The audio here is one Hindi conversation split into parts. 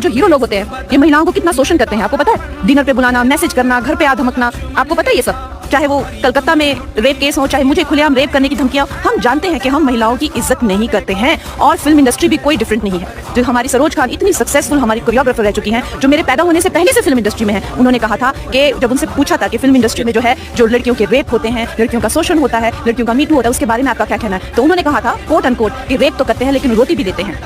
ये जो हीरो लोग होते हैं ये महिलाओं को कितना शोषण करते हैं, आपको पता है? डिनर पे बुलाना, मैसेज करना, घर पे आ धमकना, आपको पता है ये सब? चाहे वो कलकत्ता में रेप केस हो, चाहे मुझे खुलेआम रेप करने की धमकियां, हम जानते हैं कि हम महिलाओं की इज्जत नहीं करते हैं। और फिल्म इंडस्ट्री भी कोई डिफरेंट नहीं है। जो हमारी सरोज खान इतनी सक्सेसफुल हमारी कोरियोग्राफर रह चुकी हैं, जो मेरे पैदा होने से पहले से फिल्म इंडस्ट्री में है, उन्होंने कहा था कि जब उनसे पूछा था कि फिल्म इंडस्ट्री में जो है जो लड़कियों के रेप होते हैं, लड़कियों का शोषण होता है, लड़कियों का मीटू होता है, उसके बारे में आपका क्या कहना है? तो उन्होंने कहा था कोट अनकोट कि रेप तो करते हैं लेकिन रोटी भी देते हैं।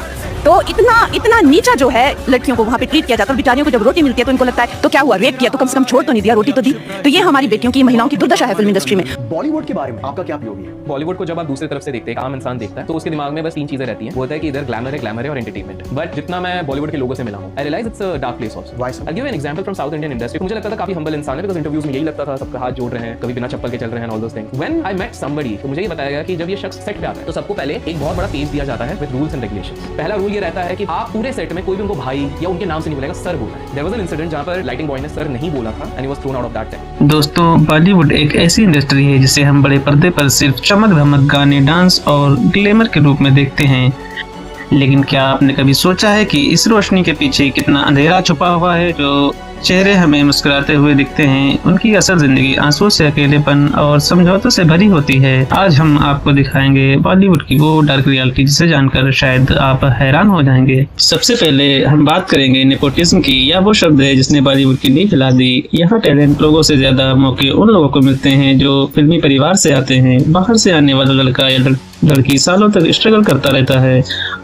तो इतना नीचा जो है लड़कियों को वहाँ पे ट्रीट किया जाता है। बेचारियों को जब रोटी मिलती है तो इनको लगता है तो क्या हुआ, रेप किया तो कम से कम छोड़ तो नहीं दिया, रोटी तो दी। तो ये हमारी बेटियों की, महिलाओं की दुर्दशा है फिल्म इंडस्ट्री में। बॉलीवुड के बारे में आपका क्या पीओवी है? बॉलीवुड को जब आप दूसरी तरफ से देखते हैं, आम इंसान देखता है, तो उसके दिमाग में बस 3 चीजें रहती हैं। वो होता है कि इधर ग्लैमर है और एंटरटेनमेंट। बट जितना मैं बॉलीवुड के लोगों से मिला हूं, I realise it's a dark place also. Why so? I give an example from South Indian industry. मुझे लगता था काफी हम्बल इंसान है, बिकॉज़ इंटरव्यूज में यही लगता था सबका हाथ जोड़ रहे हैं, कभी बिना चप्पल के चल रहे हैं, all those things. When I met somebody, तो मुझे ये बताया गया कि जब ये शख्स सेट पे आता है तो सबको पहले एक बहुत बड़ा पेज दिया जाता है विद रूल्स एंड रेगुलेशंस। पहला रूल ये रहता है कि आप पूरे सेट में कोई भी उनको भाई या उनके नाम से नहीं बुलाएगा, सर बोलना है। देयर वाज एन इंसिडेंट जहां पर लाइटिंग बॉय ने सर नहीं बोला था and he was thrown out of that time. दोस्तों, बॉलीवुड एक ऐसी इंडस्ट्री है जिसे हम बड़े पर्दे पर सिर्फ चमक धमक, गाने, डांस और ग्लैमर के रूप में देखते हैं। लेकिन क्या आपने कभी सोचा है कि इस रोशनी के पीछे कितना अंधेरा छुपा हुआ है? जो चेहरे हमें मुस्कुराते हुए दिखते हैं, उनकी असल जिंदगी आंसू से, अकेलेपन और समझौतों से भरी होती है। आज हम आपको दिखाएंगे बॉलीवुड की वो डार्क रियलिटी जिसे जानकर शायद आप हैरान हो जाएंगे। सबसे पहले हम बात करेंगे नेपोटिज्म की। यह वो शब्द है जिसने बॉलीवुड की नींव हिला दी। यहाँ टैलेंट लोगों से ज्यादा मौके उन लोगों को मिलते हैं जो फिल्मी परिवार से आते हैं। बाहर से आने वाला लड़का या लड़की सालों तक स्ट्रगल करता रहता है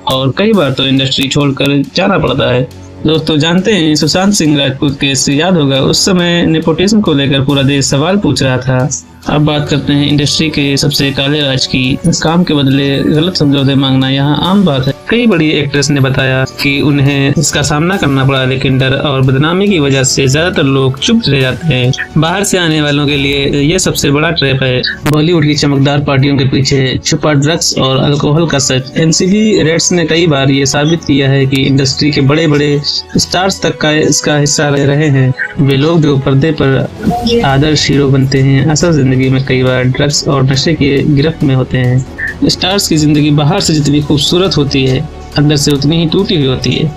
और कई बार तो इंडस्ट्री छोड़कर जाना पड़ता है। दोस्तों, जानते हैं सुशांत सिंह राजपूत केस याद होगा? उस समय नेपोटिज्म को लेकर पूरा देश सवाल पूछ रहा था। अब बात करते हैं इंडस्ट्री के सबसे काले राज की। काम के बदले गलत समझौते मांगना यहाँ आम बात है। कई बड़ी एक्ट्रेस ने बताया कि उन्हें इसका सामना करना पड़ा, लेकिन डर और बदनामी की वजह से ज्यादातर लोग चुप रह जाते हैं। बाहर से आने वालों के लिए यह सबसे बड़ा ट्रैप है। बॉलीवुड की चमकदार पार्टियों के पीछे छुपा ड्रग्स और अल्कोहल का सच। एनसीबी रेड्स ने कई बार ये साबित किया है कि इंडस्ट्री के बड़े बड़े स्टार्स तक का इसका हिस्सा रहे हैं। वे लोग जो पर्दे पर आदर्श हीरो बनते हैं, असल जिंदगी में कई बार ड्रग्स और नशे की गिरफ्त में होते हैं। स्टार्स की जिंदगी बाहर से जितनी खूबसूरत होती है, अंदर से उतनी ही टूटी हुई होती है।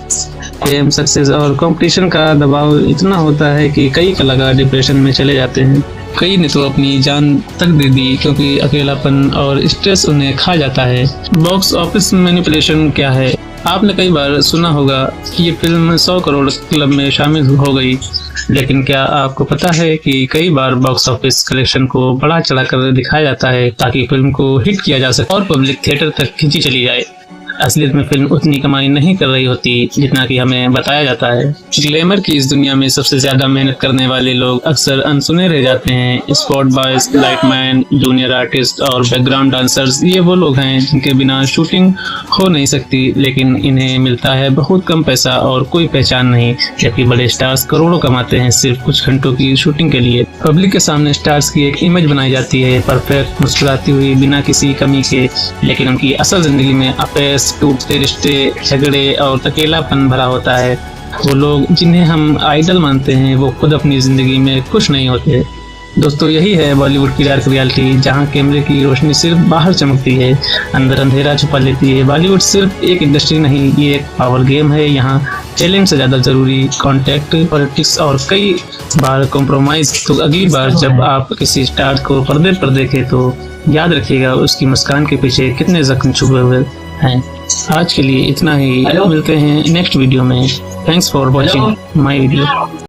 फेम, सक्सेस और कंपटीशन का दबाव इतना होता है कि कई कलाकार डिप्रेशन में चले जाते हैं। कई ने तो अपनी जान तक दे दी क्योंकि अकेलापन और स्ट्रेस उन्हें खा जाता है। बॉक्स ऑफिस मैनिपुलेशन क्या है? आपने कई बार सुना होगा कि ये फिल्म 100 करोड़ क्लब में शामिल हो गई, लेकिन क्या आपको पता है कि कई बार बॉक्स ऑफिस कलेक्शन को बढ़ा चढ़ाकर दिखाया जाता है ताकि फिल्म को हिट किया जा सके और पब्लिक थिएटर तक खींची चली जाए। असलियत में फिल्म उतनी कमाई नहीं कर रही होती जितना कि हमें बताया जाता है। ग्लैमर की इस दुनिया में सबसे ज्यादा मेहनत करने वाले लोग अक्सर अनसुने रह जाते हैं। Spot boys, lightman, junior artist और बैकग्राउंड डांसर्स, ये वो लोग हैं जिनके बिना शूटिंग हो नहीं सकती, लेकिन इन्हें मिलता है बहुत कम पैसा और कोई पहचान नहीं। जबकि बड़े स्टार्स करोड़ों कमाते हैं सिर्फ कुछ घंटों की शूटिंग के लिए। पब्लिक के सामने स्टार्स की एक इमेज बनाई जाती है, परफेक्ट, मुस्कुराती हुई, बिना किसी कमी के, लेकिन उनकी असल जिंदगी में अपैस, टूटते रिश्ते, झगड़े और अकेलापन भरा होता है। वो लोग जिन्हें हम आइडल मानते हैं वो खुद अपनी जिंदगी में खुश नहीं होते। दोस्तों, यही है बॉलीवुड की डार्क रियलिटी, जहां कैमरे की रोशनी सिर्फ बाहर चमकती है, अंदर अंधेरा छुपा लेती है। बॉलीवुड सिर्फ एक इंडस्ट्री नहीं, ये एक पावर गेम है। यहाँ टैलेंट से ज्यादा जरूरी कॉन्टेक्ट, पॉलिटिक्स और कई बार कॉम्प्रोमाइज। तो अगली बार जब आप किसी स्टार को पर्दे पर देखें तो याद रखिएगा उसकी मुस्कान के पीछे कितने जख्म छुपे हुए हैं। आज के लिए इतना ही, मिलते हैं नेक्स्ट वीडियो में। Thanks for watching my video.